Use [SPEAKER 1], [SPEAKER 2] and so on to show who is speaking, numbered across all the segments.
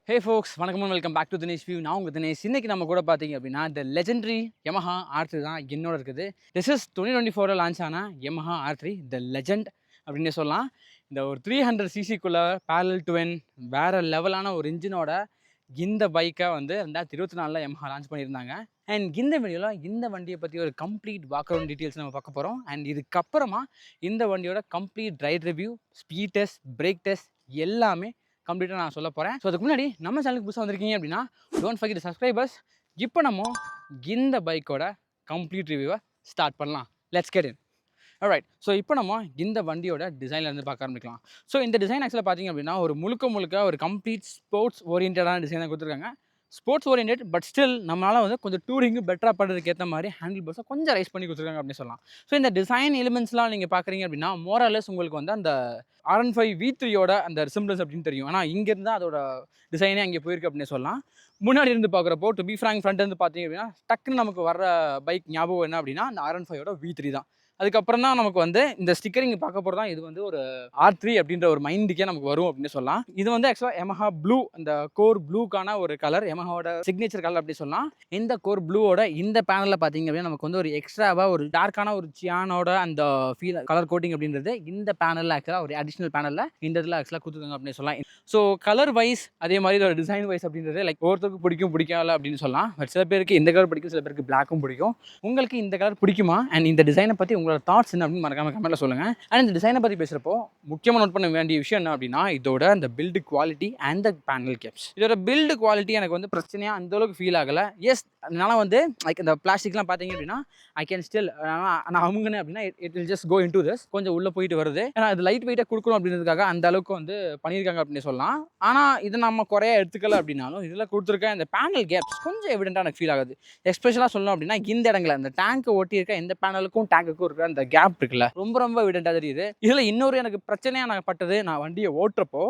[SPEAKER 1] Hey folks, வணக்கம் and welcome back to Dinesh View. நான் உங்கள் தினேஷ். இன்னைக்கு நம்ம கூட பார்த்தீங்க அப்படின்னா the legendary Yamaha R3 தான் என்னோட இருக்குது. This is 2024 லான்ச் ஆன Yamaha R3 the legend அப்படின்னே சொல்லலாம். இந்த ஒரு 300cc-க்குள்ள parallel twin வேற லெவலான ஒரு இன்ஜினோட இந்த பைக்கை வந்து 2024ல் Yamaha லான்ச் பண்ணியிருந்தாங்க. அண்ட் இந்த வீடியோவில் இந்த வண்டியை பற்றி ஒரு கம்ப்ளீட் வாக் அரவுண்ட் டீட்டெயில்ஸ் நம்ம பார்க்க போகிறோம். அண்ட் இதுக்கப்புறமா இந்த வண்டியோட complete right review, speed test, break test எல்லாமே கம்ப்ளீட்டாக நான் சொல்ல போகிறேன். ஸோ அதுக்கு முன்னாடி நம்ம சேனலுக்கு புதுசாக வந்திருக்கீங்க அப்படின்னா டோன்ட் ஃபர்கெட் டு சப்ஸ்கிரைபர்ஸ். இப்போ நம்ம இந்த பைக்கோட கம்ப்ளீட் ரிவ்யூவை ஸ்டார்ட் பண்ணலாம். Let's get in. Alright. So இப்போ நம்ம இந்த வண்டியோட டிசைன்லேருந்து பார்க்க ஆரம்பிக்கலாம். ஸோ இந்த டிசைன் ஆக்சுவலாக பார்த்தீங்க அப்படின்னா ஒரு முழுக்க ஒரு கம்ப்ளீட் ஸ்போர்ட்ஸ் ஓரியன்டான டிசைனாக கொடுத்துருக்காங்க. ஸ்போர்ட்ஸ் ஓரியன்ட் பட் ஸ்டில் நம்மளால் வந்து கொஞ்சம் டூரிங்கு பெட்டராக பண்ணுறதுக்கு ஏற்ற மாதிரி ஹேண்டில் பார்ஸை கொஞ்சம் ரைஸ் பண்ணி கொடுத்துருக்காங்க அப்படின்னு சொல்லலாம். ஸோ இந்த டிசைன் எலிமெண்ட்ஸ்லாம் நீங்கள் பார்க்குறீங்க அப்படின்னா மோரலஸ் உங்களுக்கு வந்து அந்த R15 V3யோட அந்த ரிசம்பிளன்ஸ் அப்படின்னு தெரியும். ஆனால் இங்கேருந்து அதோட டிசைனே அங்கே போயிருக்கு அப்படின்னு சொல்லலாம். முன்னாடி இருந்து பார்க்குறப்போ டு பி ஃப்ராங்க் ஃப்ரண்ட் இருந்து பார்த்தீங்க அப்படின்னா டக்குன்னு நமக்கு வர பைக் ஞாபகம் என்ன அப்படின்னா அந்த R15யோட V3 தான். அதுக்கப்புறம் தான் நமக்கு வந்து இந்த ஸ்டிக்கரிங் பார்க்க போகிறது தான் இது வந்து ஒரு R3 அப்படின்ற ஒரு மைண்டுக்கே நமக்கு வரும் அப்படின்னு சொல்லலாம். இது வந்து ஆக்சுவலாக Yamaha ப்ளூ, அந்த கோர் ப்ளூக்கான ஒரு கலர், Yamahaவோட சிக்னேச்சர் கலர் அப்படி சொல்லலாம். இந்த கோர் ப்ளூவோட இந்த பேனலில் பார்த்தீங்க அப்படின்னா நமக்கு வந்து ஒரு எக்ஸ்ட்ராவாக ஒரு டார்க்கான ஒரு சியானோட அந்த ஃபீல் கலர் கோட்டிங் அப்படின்றது இந்த பேனலில் ஆக்சுவலாக ஒரு அடிஷ்னல் பேனலில் இந்த இதில் ஆக்சுவலாக கொடுத்துருக்காங்க அப்படின்னு சொல்லலாம். ஸோ கலர் வைஸ் அதே மாதிரி இதோட டிசைன் வைஸ் அப்படின்றது லைக் ஒவ்வொருத்தருக்கு பிடிக்கல அப்படின்னு சொல்லலாம். பட் சில பேருக்கு இந்த கலர் பிடிக்கும், சில பேருக்கு பிளாக்கும் பிடிக்கும். உங்களுக்கு இந்த கலர் பிடிக்குமா அண்ட் இந்த டிசைனை பற்றி உங்களோட தாட்ஸ் என்ன அப்படின்னு மறக்காம கமெண்ட்ல சொல்லுங்கள். அண்ட் இந்த டிசைனை பற்றி பேசுகிறப்போ முக்கியமாக நோட் பண்ண வேண்டிய விஷயம் என்ன அப்படின்னா இதோட அந்த build quality and the panel gaps. இதோட பில்டு குவாலிட்டி எனக்கு வந்து பிரச்சனையாக அந்தளவுக்கு ஃபீல் ஆகலை. எஸ், அதனால வந்து லைக் இந்த பிளாஸ்டிக்லாம் பார்த்தீங்க அப்படின்னா ஐ கேன் ஸ்டில் நான் அமுங்கினேன் அப்படின்னா it will just go in to this கொஞ்சம் உள்ளே போயிட்டு வருது. ஏன்னா அது லைட் வெயிட்டாக கொடுக்கணும் அப்படின்றதுக்காக அந்த அளவுக்கு வந்து பண்ணியிருக்காங்க அப்படின்னு சொல்லலாம். ஆனால் இதை நம்ம குறைய எடுத்துக்கல அப்படின்னாலும் இதில் கொடுத்துருக்க இந்த பேனல் கேப்ஸ் கொஞ்சம் எவிடென்ட்டாக எனக்கு ஃபீல் ஆகுது. எஸ்பெஷலாக சொல்லணும் அப்படின்னா இந்த இடங்களில் அந்த டேங்க்கை ஒட்டி இருக்க எந்த பேனலுக்கும் டேங்குக்கும் இருக்கிற அந்த கேப் இருக்குல்ல ரொம்ப எவிடென்ட்டாக தெரியுது. இதில் இன்னொரு எனக்கு பிரச்சனையாக நான் பட்டது, நான் வண்டியை ஓட்டுறப்போ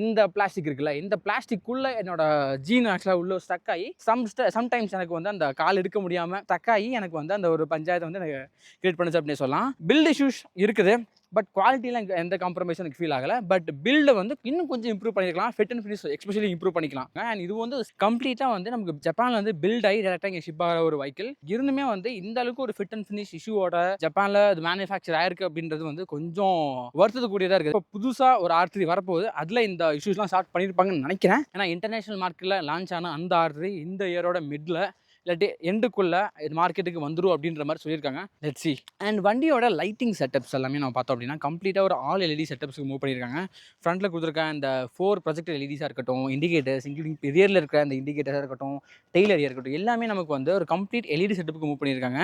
[SPEAKER 1] இந்த பிளாஸ்டிக் இருக்குல்ல, இந்த பிளாஸ்டிக்குள்ள என்னோட ஜீன் ஆக்சுவலாக உள்ள ஸ்டக் ஆகி சம்டைம்ஸ் எனக்கு வந்து அந்த கால் எடுக்க முடியாமல் ஸ்டக் ஆகி எனக்கு வந்து அந்த ஒரு பஞ்சாயத்தை வந்து எனக்கு கிரியேட் பண்ணுச்சு அப்படின்னு சொல்லலாம். பில்ட் இஷ்யூஸ் இருக்குது, பட் குவாலிட்டியில் எந்த காம்ப்ரமைஸும் எனக்கு ஃபீல் ஆகலை. பட் பில்டை வந்து இன்னும் கொஞ்சம் இம்ப்ரூவ் பண்ணிக்கலாம், fit and finish especially improve பண்ணிக்கலாம். அண்ட் இது வந்து கம்ப்ளீட்டாக வந்து நமக்கு ஜப்பானில் வந்து பில்ட் ஆகி டேரெக்டாக இங்கே ஷிப் ஆகிற ஒரு வெஹிக்கிள் இருந்துமே வந்து இந்த அளவுக்கு ஒரு ஃபிட் அண்ட் ஃபினிஷ் இஷ்யூவோட ஜப்பானில் இது மேனுஃபேக்சர் ஆயிருக்கு அப்படின்றது வந்து கொஞ்சம் வருத்தக்கூடியதாக இருக்குது. இப்போ புதுசாக ஒரு R3 வரப்போகுது, அதில் இந்த இஷ்யூஸ்லாம் ஸ்டார்ட் பண்ணியிருப்பாங்கன்னு நினைக்கிறேன். ஏன்னா இன்டர்நேஷனல் மார்க்கெட்டில் லான்ச் ஆன அந்த R3 இந்த இயரோட மிடில் இல்லாட்டி எண்டுக்குள்ளே இது மார்க்கெட்டுக்கு வந்துடும் அப்படின்ற மாதிரி சொல்லியிருக்காங்க. Let's see. அண்ட் வண்டியோட லைட்டிங் செட்டப்ஸ் எல்லாமே நம்ம பார்த்தோம் அப்படின்னா கம்ப்ளீட்டாக ஒரு ஆல் எல்இடி செட்டப்ஸ்க்கு மூவ் பண்ணியிருக்காங்க. ஃப்ரண்ட்டில் கொடுத்துருக்க இந்த 4 ப்ரொஜெக்டர் எல்இடிஸாக இருக்கட்டும், இண்டிகேட்டர்ஸ் இன்க்ளூடிங் ரியரில் இருக்கிற அந்த இண்டிகேட்டராக இருக்கட்டும், டெய்ல் ஏரியா இருக்கட்டும், எல்லாமே நமக்கு வந்து ஒரு கம்ப்ளீட் எல்இடி செட்டப்புக்கு மூவ் பண்ணியிருக்காங்க.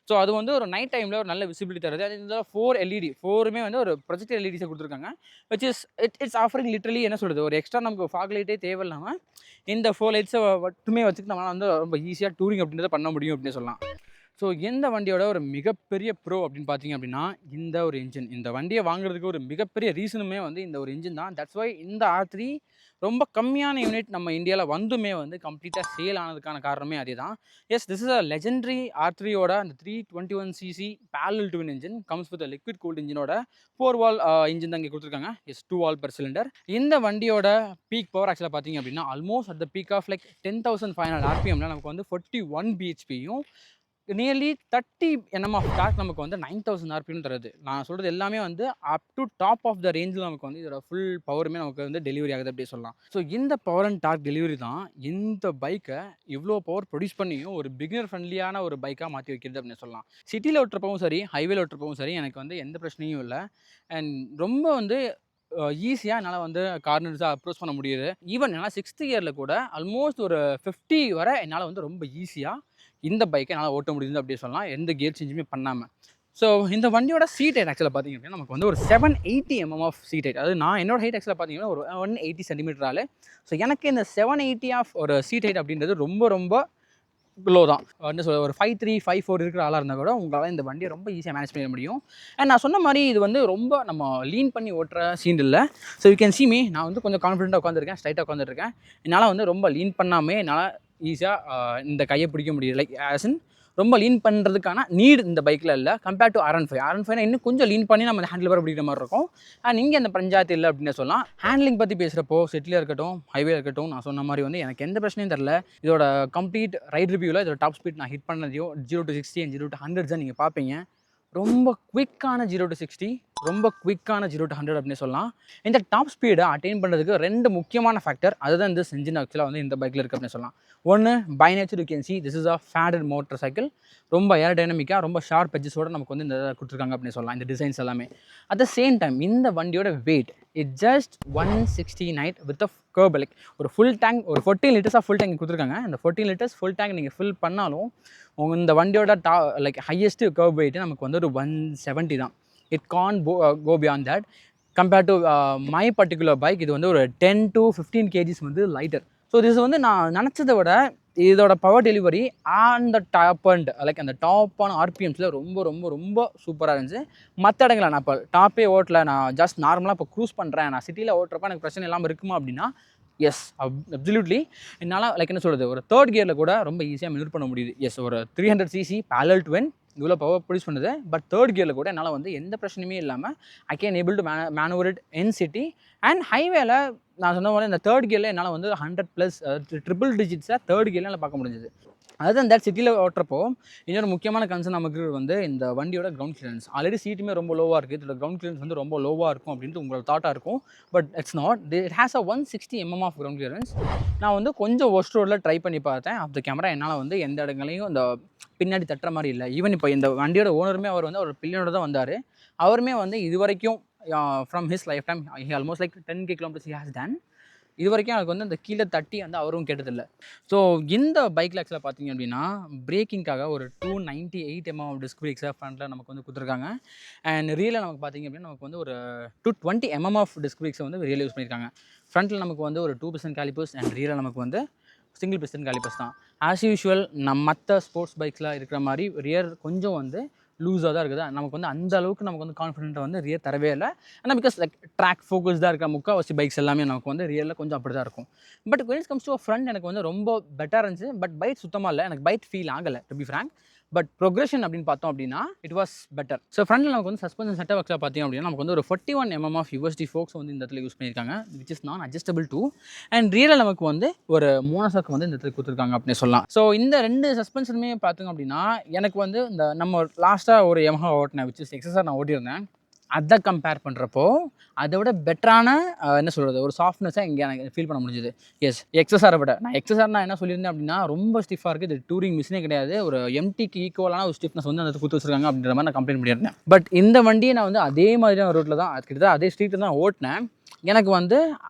[SPEAKER 1] ஸோ அது வந்து ஒரு நைட் டைமில் ஒரு நல்ல விசிபிலிட்டி தருது. அது இந்த 4 எல்இடி 4மே வந்து ஒரு ப்ரொஜெக்டர் எல்இடிஸை கொடுத்துருக்காங்க. Which is it's offering literally என்ன சொல்கிறது, ஒரு எக்ஸ்ட்ரா நமக்கு ஃபாக் லைட்டே தேவையில்லாமல் இந்த 4 லைட்ஸை மட்டுமே வச்சுட்டு நம்மளால் வந்து ரொம்ப ஈஸியாக டூரிங் அப்படின்றத பண்ண முடியும் அப்படின்னு சொல்லலாம். ஸோ இந்த வண்டியோட ஒரு மிகப்பெரிய ப்ரோ அப்படின்னு பார்த்தீங்க அப்படின்னா இந்த ஒரு இன்ஜின். இந்த வண்டியை வாங்குறதுக்கு ஒரு மிகப்பெரிய ரீசனுமே வந்து இந்த ஒரு இன்ஜின் தான். தட்ஸ் வை இந்த R3 ரொம்ப கம்மியான யூனிட் நம்ம இந்தியாவில் வந்துமே வந்து கம்ப்ளீட்டாக சேல் ஆனதுக்கான காரணமே அதே தான். Yes, this is a legendary R3யோட அந்த 321cc parallel twin engine comes with a liquid cooled இன்ஜினோட 4 வால் இன்ஜின் தான் இங்கே கொடுத்துருக்காங்க. Yes, 2 valve per cylinder. இந்த வண்டியோட பீக் பவர் ஆக்சுவலாக பார்த்தீங்க அப்படின்னா almost at the peak of like 10,500 RPMல நமக்கு வந்து 41 bhpயும் நியர்லி 30 Nm ஆஃப் டார்க் நமக்கு வந்து 9,000 RPM தருது. நான் சொல்கிறது எல்லாமே வந்து up to top of the ரேஞ்சில் நமக்கு வந்து இதோட ஃபுல் பவருமே நமக்கு வந்து டெலிவரி ஆகுது அப்படி சொல்லலாம். ஸோ இந்த பவர் அண்ட் டார்க் டெலிவரி தான் இந்த பைக்கை இவ்வளோ பவர் ப்ரொடியூஸ் பண்ணியும் ஒரு பிகினர் ஃப்ரெண்ட்லியான ஒரு பைக்காக மாற்றி வைக்கிறது அப்படின்னு சொல்லலாம். சிட்டியில் ஓட்டுறப்பவும் சரி, ஹைவேல ஓட்டுறப்பவும் சரி எனக்கு வந்து எந்த பிரச்சனையும் இல்லை. அண்ட் ரொம்ப வந்து ஈஸியாக என்னால் வந்து கார்னர்ஸாக அப்ரோச் பண்ண முடியுது. ஈவன் என்னால் 6th இயரில் கூட ஆல்மோஸ்ட் ஒரு 50 வரை என்னால் வந்து ரொம்ப ஈஸியாக இந்த பைக்கை என்னால் ஓட்ட முடியுது அப்படி சொல்லலாம், எந்த கியர் சேஞ்சுமே பண்ணாமல். ஸோ இந்த வண்டியோட சீட் ஹைட் ஆக்சுவலாக பார்த்தீங்க அப்படின்னா நமக்கு வந்து ஒரு 780 mm ஆஃப் சீட் ஹைட். அதாவது நான் என்னோட ஹைட் ஆக்சுவலாக பார்த்தீங்கன்னா ஒரு 180 cm. ஸோ எனக்கு இந்த 780 ஆஃப் ஒரு சீட் ஹைட் அப்படின்றது ரொம்ப லோ தான். என்ன சொல்ல, ஒரு 5'3", 5'4" இருக்கிற ஆளாக இருந்தால் கூட உங்களால் இந்த வண்டியை ரொம்ப ஈஸியாக மேனேஜ் பண்ண முடியும். அண்ட் நான் சொன்ன மாதிரி இது வந்து ரொம்ப நம்ம லீன் பண்ணி ஓட்டுற சீன் இல்லை. So you can see me, நான் வந்து கொஞ்சம் கான்ஃபிடென்ட்டாக உட்காந்துருக்கேன், ஸ்ட்ரைட்டாக உட்காந்துருக்கேன். என்னால் வந்து ரொம்ப லீன் பண்ணாமே என்னால் ஈஸியாக இந்த கையை பிடிக்க முடியுது. லைக் ஆஸ் இன் ரொம்ப லீன் பண்ணுறதுக்கான நீட் இந்த பைக்கில் இல்லை கம்பேர்ட் டு R15 இன்னும் கொஞ்சம் லீன் பண்ணி நம்ம ஹேண்டில் பார் பிடிக்கிற மாதிரி இருக்கும். அண்ட் இங்கே அந்த பஞ்சாயத்து இல்லை அப்படின்னு சொல்லலாம். ஹேண்ட்லிங் பற்றி பேசுகிறப்போ செட்டில் இருக்கட்டும் ஹைவே இருக்கட்டும் நான் சொன்ன மாதிரி வந்து எனக்கு எந்த பிரச்சனையும் தெரில. இதோட கம்ப்ளீட் ரைட் ரிவ்யூவில் இதோட டாப் ஸ்பீட் நான் ஹிட் பண்ணதையோ 0 to 60 and 0 to 100 நீங்கள் பார்ப்பீங்க. ரொம்ப குவிக்கான 0 to 60, ரொம்ப குவிக்கான 0 to 100 அப்படின்னு சொல்லலாம். இந்த டாப் ஸ்பீடை அட்டைன் பண்ணுறதுக்கு 2 முக்கியமான ஃபேக்டர் அதுதான் இந்த இன்ஜின் ஆக்சுவலாக வந்து இந்த பைக்கில் இருக்குது அப்படின்னு சொல்லலாம். ஒன்று by nature you can see this is a faded motorcycle. ரொம்ப ஏரோடைனமிக்காக ரொம்ப ஷார்ப் எட்ஜஸோடு நமக்கு வந்து இந்த கொடுத்துருக்காங்க அப்படின்னு சொல்லலாம் இந்த டிசைன்ஸ் எல்லாமே. அட் த சேம் டைம் இந்த வண்டியோட weight it just 169 with a curb. Like ஒரு ஃபுல் டேங்க் ஒரு 14 லிட்டர்ஸாக ஃபுல் டேங்க் கொடுத்துருக்காங்க. அந்த 14 லிட்டர்ஸ் ஃபுல் டேங்க் நீங்கள் ஃபில் பண்ணாலும் உங்கள் இந்த வண்டியோட லைக் ஹையஸ்ட் கர்ப் வெயிட்டு நமக்கு வந்து ஒரு 170 தான். It can't go beyond that. Compared to my particular bike இது வந்து ஒரு 10 to 15 kgs வந்து லைட்டர். ஸோ இது வந்து நான் நினச்சதை விட இதோட பவர் டெலிவரி அந்த டாப் அண்ட் லைக் அந்த டாப்பான ஆர்பிஎம்ஸில் ரொம்ப ரொம்ப ரொம்ப சூப்பராக இருந்துச்சு. மற்ற இடங்களில் நான் இப்போ டாப்பே ஓட்டல, நான் ஜஸ்ட் நார்மலாக இப்போ க்ரூஸ் பண்ணுறேன், நான் சிட்டியில் ஓட்டுறப்ப எனக்கு பிரச்சனை இல்லாமல் இருக்குமா அப்படின்னா எஸ் அப்சல்யூட்லி. என்னால் லைக் என்ன சொல்கிறது ஒரு தேர்ட் கியரில் கூட ரொம்ப ஈஸியாக மெனூர் பண்ண முடியுது. எஸ் ஒரு 300cc parallel twin இவ்வளோ பவர் ப்ரொடியூஸ் பண்ணுது. பட் தேர்ட் கியரில் கூட என்னால் வந்து எந்த பிரச்சனையுமே இல்லாமல் I can able to manure it in city and ஹைவேல. நான் சொன்ன போல இந்த தேர்ட் கியரில் என்னால் வந்து 100+ ட்ரிபிள் டிஜிட்ஸை தேர்ட் கியரில் என்னால் பார்க்க முடிஞ்சது. அதுதான் இந்த சிட்டியில் ஓட்டுறப்போ இன்னொரு முக்கியமான கன்சர்ன் நமக்கு வந்து இந்த வண்டியோட கிரவுண்ட் கிளியரன்ஸ். ஆல்ரெடி சீட்டுமே ரொம்ப லோவாக இருக்குது, இதோட கிரவுண்ட் கிளியரன்ஸ் வந்து ரொம்ப லோவாக இருக்கும் அப்படின்ட்டு உங்களோட தாட்டாக இருக்கும். But it's not. It has a 160 mm of ground clearance. நான் வந்து கொஞ்சம் ஒஸ்ட் ரோடில் ட்ரை பண்ணி பார்த்தேன். அந்த கேமரா என்னால் வந்து எந்த இடங்களையும் இந்த பின்னாடி தட்டுற மாதிரி இல்லை. ஈவன் இப்போ இந்த வண்டியோட ஓனருமே அவர் வந்து அவர் பில்லியனோட தான் வந்தார். அவருமே வந்து இது வரைக்கும் from his life time almost like 10 kilometers he has done. இது வரைக்கும் எனக்கு வந்து அந்த கீழே தட்டி வந்து அவரும் கேட்டதில்லை. ஸோ இந்த பைக்கில் ஆக்சுவலாக பார்த்தீங்க அப்படின்னா பிரேக்கிங்காக ஒரு 298 mm டிஸ்க் பிரேக்ஸாக ஃப்ரண்ட்டில் நமக்கு வந்து கொடுத்துருக்காங்க. அண்ட் ரியலில் நமக்கு பார்த்தீங்க அப்படின்னா நமக்கு வந்து ஒரு 220 mm ஆஃப் டிஸ்க் பிரேக்ஸை வந்து ரியல் யூஸ் பண்ணியிருக்காங்க. ஃப்ரண்ட்டில் நமக்கு வந்து ஒரு 2% காலிப்பர்ஸ் அண்ட் ரியலில் நமக்கு வந்து சிங்கிள் பிஸ்டன் காலிப்பர்ஸ் தான். ஆஸ் யூஷுவல் மற்ற ஸ்போர்ட்ஸ் பைக்ஸில் இருக்கிற மாதிரி ரியர் கொஞ்சம் வந்து லூஸாக தான் இருக்குது. நமக்கு வந்து அந்த அளவுக்கு நமக்கு வந்து கான்ஃபிடென்ட்டாக வந்து ரியர் தரவே இல்லை. ஆனால் பிகாஸ் லைக் ட்ராக் ஃபோக்கஸ்டாக இருக்க முக்கால்வாசி பைக்ஸ் எல்லாமே நமக்கு வந்து ரியரில் கொஞ்சம் அப்படி தான் இருக்கும். But when it comes to front எனக்கு வந்து ரொம்ப பெட்டராக இருந்துச்சு. பட் பைட் சுத்தமாக இல்லை, எனக்கு பைட் ஃபீல் ஆகலை to be frank. But progression அப்படின்னு பார்த்தோம் அப்படின்னா இட் வாஸ் பெட்டர். ஸோ ஃப்ரண்ட்டில் நமக்கு வந்து சஸ்பென்ஷன் செட்டப் ஆக்சுவலாக பார்த்தீங்க அப்படின்னா நமக்கு வந்து ஒரு 41 mm ஆஃப் USD ஃபோக்ஸ் வந்து இந்த இடத்துல யூஸ் பண்ணியிருக்காங்க, விச் இஸ் நான் அட்ஜஸ்டபிள் டூ. அண்ட் ரியலில் நமக்கு வந்து ஒரு மோனோசாக் வந்து இந்த இடத்துல கொடுத்துருக்காங்க அப்படின்னு சொல்லலாம். ஸோ இந்த 2 சஸ்பென்ஷனுமே பார்த்தோங்க அப்படின்னா எனக்கு வந்து இந்த நம்ம லாஸ்ட்டாக ஒரு Yamaha ஓட்டினேன் விச் இஸ் XSR நான் ஓட்டியிருந்தேன். அதை கம்பேர் பண்ணுறப்போ அதை விட பெட்டரான என்ன சொல்கிறது ஒரு சாஃப்ட்னஸாக இங்கே எனக்கு ஃபீல் பண்ண முடிஞ்சுது. எஸ் XSR விட நான் XSR நான் என்ன சொல்லியிருந்தேன் அப்படின்னா ரொம்ப ஸ்டிஃபாக இருக்குது, இது டூரிங் மிஷினே கிடையாது, ஒரு MTக்கு ஈக்குவலான ஒரு ஸ்டிஃப்னஸ் வந்து அந்த கொடுத்து வச்சுருக்காங்க அப்படின்ற மாதிரி நான் கம்ப்ளைண்ட் பண்ணியிருந்தேன். பட் இந்த வண்டியை நான் வந்து அதே மாதிரியான ரோட்டில் தான் கிட்டத்தட்ட அதே ஸ்ட்ரீட்டில் தான் ஓட்டினேன். எனக்கு வந்து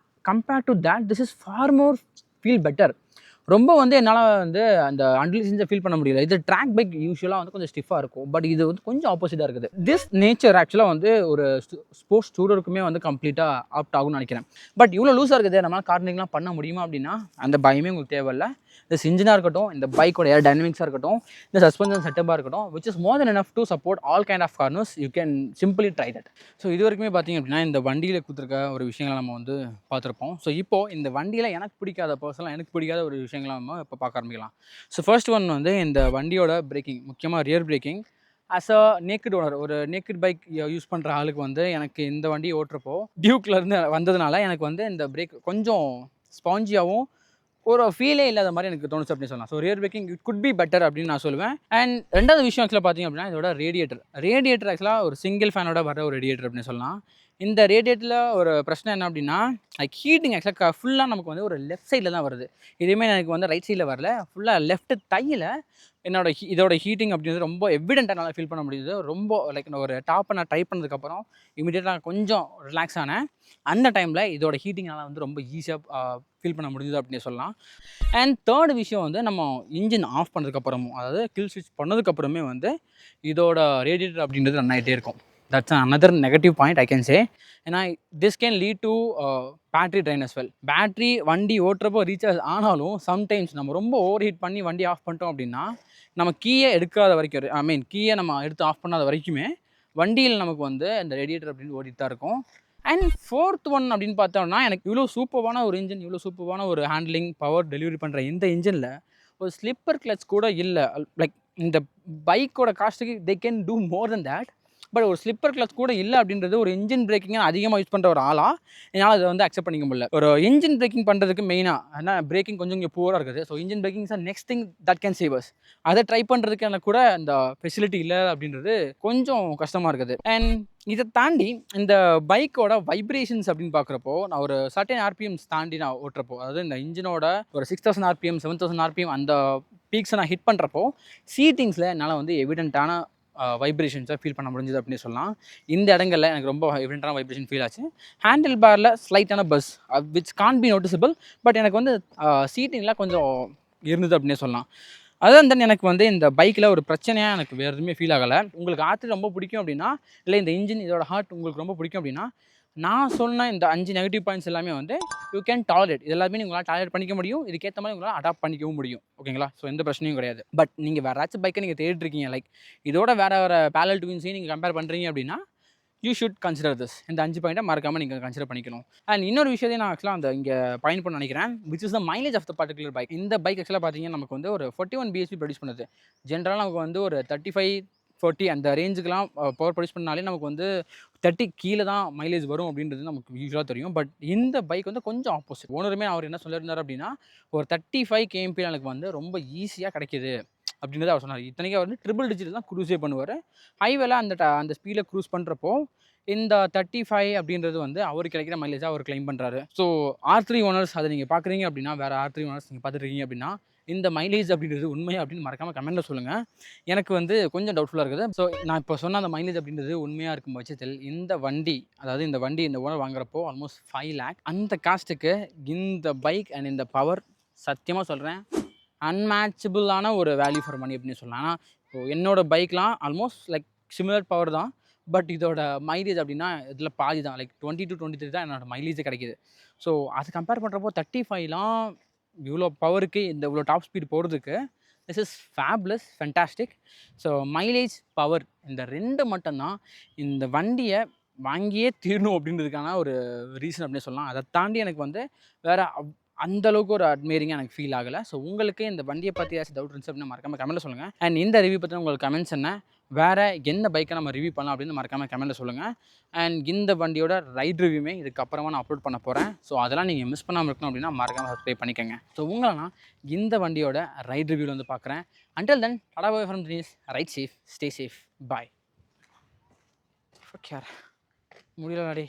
[SPEAKER 1] compared to that this is for more feel better. ரொம்ப வந்து என்னால் வந்து அந்த அன்லிசன்ஸை ஃபீல் பண்ண முடியல. இது ட்ராக் பைக் யூஸ்வலாக வந்து கொஞ்சம் ஸ்டிஃபாக இருக்கும், பட் இது வந்து கொஞ்சம் ஆப்போசிட்டாக இருக்குது. திஸ் நேச்சர் ஆக்சுவலாக வந்து ஒரு ஸ்போர்ட்ஸ் டூரருக்குமே வந்து கம்ப்ளீட்டாக ஆப்ட் ஆகும்னு நினைக்கிறேன். பட் இவ்வளோ லூஸாக இருக்குது, நம்மளால் கார்னிங்லாம் பண்ண முடியுமா அப்படின்னா அந்த பயமே உங்களுக்கு தேவையில்லை. இந்த இன்ஜினாக இருக்கட்டும், இந்த பைக்கோட ஏர் டைனமிக்ஸாக இருக்கட்டும், இந்த சஸ்பென்ஷன் செட்டப்பாக இருக்கட்டும், which is more then enough to support all kind of corners. You can simply try that. So இது வரைக்குமே பார்த்தீங்க அப்படின்னா இந்த வண்டியில் கொடுத்துருக்க ஒரு விஷயங்களை நம்ம வந்து பார்த்துருப்போம். ஸோ இப்போது இந்த வண்டியில் எனக்கு பிடிக்காத பர்சனலாக எனக்கு பிடிக்காத ஒரு விஷயங்களை நம்ம இப்போ பார்க்க ஆரம்பிக்கலாம். ஸோ ஃபர்ஸ்ட் ஒன் வந்து இந்த வண்டியோட பிரேக்கிங், முக்கியமாக rear braking. As a naked owner, ஒரு நேக்கட் பைக் யூஸ் பண்ணுற ஆளுக்கு வந்து எனக்கு இந்த வண்டி ஓட்டுறப்போ டியூக்லேருந்து வந்ததுனால எனக்கு வந்து இந்த பிரேக் கொஞ்சம் ஸ்பாஞ்சியாகவும் ஒரு ஃபீலே இல்லாத மாதிரி எனக்கு தோணுச்சு அப்படின்னு சொல்லலாம். So rear braking it could be better அப்படின்னு நான் சொல்லுவேன். அண்ட் ரெண்டாவது விஷயம் ஆக்சுவலாக பார்த்தீங்க அப்படின்னா இதோட ரேடியேட்டர் ஆக்சுவலாக ஒரு சிங்கிள் ஃபேனோட வர ஒரு ரேடியேட்டர் அப்படின்னு சொல்லலாம். இந்த ரேடியேட்டரில் ஒரு பிரச்சனை என்ன அப்படின்னா லைக் ஹீட்டிங் ஆக்சுவலாக ஃபுல்லாக நமக்கு வந்து ஒரு லெஃப்ட் சைடில் தான் வருது. இதுவுமே எனக்கு வந்து ரைட் சைடில் வரல, ஃபுல்லாக லெஃப்ட் தையில் இதோட ஹீட்டிங் அப்படின்றது ரொம்ப எவிடென்ட்டாக நல்லா ஃபீல் பண்ண முடியுது. ரொம்ப லைக் ஒரு டாப்பை நான் டைப் பண்ணதுக்கப்புறம் இமீடியட்டாக கொஞ்சம் ரிலாக்ஸ் ஆனேன். அந்த டைமில் இதோட ஹீட்டிங்னால் வந்து ரொம்ப ஈஸியாக ஃபீல் பண்ண முடியுது அப்படின்னு சொல்லலாம். அண்ட் தேர்ட் விஷயம் வந்து நம்ம இன்ஜின் ஆஃப் பண்ணதுக்கப்புறமும், அதாவது கில் ஸ்விட்ச் பண்ணதுக்கப்புறமே வந்து இதோட ரேடியேட்டர் அப்படின்றது ரன் ஆகிட்டே இருக்கும். That's another negative point I can say. ஏன்னா this can lead to battery drain as well. Battery வண்டி ஓட்டுறப்போ ரீசார்ஜ் ஆனாலும் சம்டைம்ஸ் நம்ம ரொம்ப ஓவர் ஹீட் பண்ணி வண்டி ஆஃப் பண்ணிட்டோம் அப்படின்னா நம்ம கீயை எடுக்காத வரைக்கும் கீயை நம்ம எடுத்து ஆஃப் பண்ணாத வரைக்குமே வண்டியில் நமக்கு வந்து அந்த ரேடியேட்டர் அப்படின்னு ஓடிட்டு தான் இருக்கும். அண்ட் ஃபோர்த் ஒன் அப்படின்னு பார்த்தோம்னா எனக்கு இவ்வளோ சூப்பரான ஒரு இன்ஜின், இவ்வளோ சூப்பரான ஒரு ஹேண்ட்லிங் பவர் டெலிவரி பண்ணுற இந்த இன்ஜினில் ஒரு ஸ்லிப்பர் கிளச் கூட இல்லை. லைக் இந்த பைக்கோட காஸ்ட்டுக்கு they can do more then that. But ஒரு ஸ்லிப்பர் கிளச் கூட இல்லை அப்படின்றது ஒரு இன்ஜின் பிரேக்கிங்கை அதிகமாக யூஸ் பண்ணுற ஒரு ஆளாக என்னால் அதை வந்து அக்செப்ட் பண்ணிக்க முடியல. ஒரு இன்ஜின் பிரேக்கிங் பண்ணுறதுக்கு மெயினாக ஏன்னா பிரேக்கிங் கொஞ்சம் இங்கே பூராக இருக்குது. So engine braking is next thing that can save us. அதை ட்ரை பண்ணுறதுக்கு எனக்கு கூட இந்த ஃபெசிலிட்டி இல்லை அப்படின்றது கொஞ்சம் கஷ்டமாக இருக்குது. அண்ட் இதை தாண்டி இந்த பைக்கோட வைப்ரேஷன்ஸ் அப்படின்னு பார்க்குறப்போ நான் ஒரு சர்டன் ஆர்பிஎம்ஸ் தாண்டி நான் ஓட்டுறப்போ, அதாவது இந்த இன்ஜினோட ஒரு 6000 ஆர்பிஎம் 7000 ஆர்பிஎம் அந்த பீக்ஸை நான் ஹிட் பண்ணுறப்போ சீட்டிங்ஸில் என்னால் வந்து எவிடென்ட்டான வைப்ரேஷன்ஸை ஃபீல் பண்ண முடிஞ்சது அப்படின்னு சொல்லலாம். இந்த இடங்களில் எனக்கு ரொம்ப எவிடென்ட்டான வைப்ரேஷன் ஃபீல் ஆச்சு. ஹேண்டில் பாரில் ஸ்லைட்டான buzz which can be noticeable. But எனக்கு வந்து சீட்டிங்கில் கொஞ்சம் இருந்தது அப்படின்னே சொல்லலாம். அதான் தென் எனக்கு வந்து இந்த பைக்கில் ஒரு பிரச்சனையாக எனக்கு வேறு எதுவுமே ஃபீல் ஆகலை. உங்களுக்கு ஆர்த்தி ரொம்ப பிடிக்கும் அப்படின்னா, இல்லை இந்த இன்ஜின் இதோட ஹார்ட் உங்களுக்கு ரொம்ப பிடிக்கும் அப்படின்னா, நான் சொன்ன இந்த 5 நெகட்டிவ் பாயிண்ட்ஸ் எல்லாமே வந்து யூ கேன் டாலரேட். இது எல்லாமே உங்களால் டாலரேட் பண்ணிக்க முடியும். இதுக்கேற்ற மாதிரி உங்களால் அடாப்ட் பண்ணிக்கவும் முடியும். ஓகேங்களா? ஸோ எந்த பிரச்சனையும் கிடையாது. பட் நீங்கள் வேறு ஏதாச்சும் பைக்கை நீங்கள் தேடிருக்கீங்க, லைக் இதோட வேறு பேரலல் ட்வின்ஸையும் நீங்கள் கம்பேர் பண்ணுறீங்க அப்படின்னா, யூ ஷுட் கன்சிடர் திஸ். இந்த 5 பாயிண்ட்டை மறக்காமல் நீங்கள் கன்சிடர் பண்ணிக்கணும். அண்ட் இன்னொரு விஷயத்தையும் நான் ஆக்சுவலாக அந்த இங்கே பாயிண்ட் பண்ண நினைக்கிறேன், which is the mileage of the particular bike. இந்த பைக் ஆக்சுவலாக பார்த்தீங்கன்னா நமக்கு வந்து ஒரு 41 பிஎஸ்பி ப்ரொடியூஸ் பண்ணுது. ஜென்ரலாக நமக்கு வந்து ஒரு 35-40 அந்த ரேஞ்சுக்கெலாம் பவர் ப்ரொடியூஸ் பண்ணாலே நமக்கு வந்து 30 கீழே தான் மைலேஜ் வரும் அப்படின்றது நமக்கு யூஸ்வலாக தெரியும். பட் இந்த பைக் வந்து கொஞ்சம் ஆப்போசிட். ஓனருமே அவர் என்ன சொல்லியிருந்தார் அப்படின்னா, ஒரு 35 kmpl எனக்கு வந்து ரொம்ப ஈஸியாக கிடைக்கிது அப்படின்றத அவர் சொன்னார். இத்தனைக்கும் அவர் வந்து ட்ரிபிள் டிஜிட் தான் க்ரூஸே பண்ணுவார். ஹைவேல அந்த ஸ்பீடில் க்ரூஸ் பண்ணுறப்போ இந்த 35 அப்படின்றது வந்து அவருக்கு கிடைக்கிற மைலேஜாக அவர் கிளைம் பண்ணுறாரு. ஸோ R3 ஓனர்ஸ் அதை நீங்கள் பார்க்குறீங்க அப்படின்னா, வேறு R3 ஓனர்ஸ் நீங்கள் பார்த்துருக்கீங்க அப்படின்னா, இந்த மைலேஜ் அப்படின்றது உண்மையா அப்படின்னு மறக்காமல் கமெண்ட்டில் சொல்லுங்கள். எனக்கு வந்து கொஞ்சம் டவுட்ஃபுல்லாக இருக்குது. ஸோ நான் இப்போ சொன்ன அந்த மைலேஜ் அப்படின்றது உண்மையாக இருக்கும் பட்சத்தில் இந்த வண்டி, அதாவது இந்த வண்டி இந்த ஓனர் வாங்குறப்போ ஆல்மோஸ்ட் 5 lakh அந்த காஸ்ட்டுக்கு இந்த பைக் அண்ட் இந்த பவர் சத்தியமாக சொல்கிறேன் அன்மேட்சபிளான ஒரு வேல்யூ ஃபார் மணி அப்படின்னு சொல்லலாம். ஆனால் இப்போது என்னோடய பைக்லாம் ஆல்மோஸ்ட் லைக் சிமிலர் பவர் தான். பட் இதோட மைலேஜ் அப்படின்னா இதில் பாதி தான், லைக் 20 to 23 தான் என்னோடய மைலேஜே கிடைக்கிது. ஸோ அது கம்பேர் பண்ணுறப்போ 35லாம் இவ்வளோ பவருக்கு இந்த இவ்வளோ டாப் ஸ்பீட் போகிறதுக்கு this is fabulous fantastic. So mileage, power இந்த 2 மட்டும்தான் இந்த வண்டியை வாங்கியே தீரணும் அப்படின்றதுக்கான ஒரு ரீசன் அப்படின்னு சொல்லலாம். அதை தாண்டி எனக்கு வந்து வேறு அந்தளவுக்கு ஒரு அட்மைரிங்காக எனக்கு ஃபீல் ஆகலை. ஸோ உங்களுக்கு இந்த வண்டியை பற்றி ஏதாச்சும் டவுட் இருந்துச்சு அப்படின்னா மறக்காமல் கமெண்ட்டில் சொல்லுங்கள். அண்ட் இந்த ரிவ்யூ பற்றி உங்களுக்கு கமெண்ட்ஸ் என்ன, வேறு என்ன பைக்கை நம்ம ரிவ்யூ பண்ணலாம் அப்படின்னு மறக்காமல் கமெண்ட்டில் சொல்லுங்கள். அண்ட் இந்த வண்டியோட ரைட் ரிவ்யூமே இதுக்கப்புறமா நான் அப்லோட் பண்ண போகிறேன். ஸோ அதெல்லாம் நீங்கள் மிஸ் பண்ணாமல் இருக்கணும் அப்படின்னா மறக்காமல் சப்ஸ்கிரைப் பண்ணிக்கோங்க. ஸோ உங்களை நான் இந்த வண்டியோட ரைட் ரிவ்யூவில் வந்து பார்க்குறேன். Until then tata bye from Dinesh. Ride safe, stay safe, bye. Okay முடியலடே.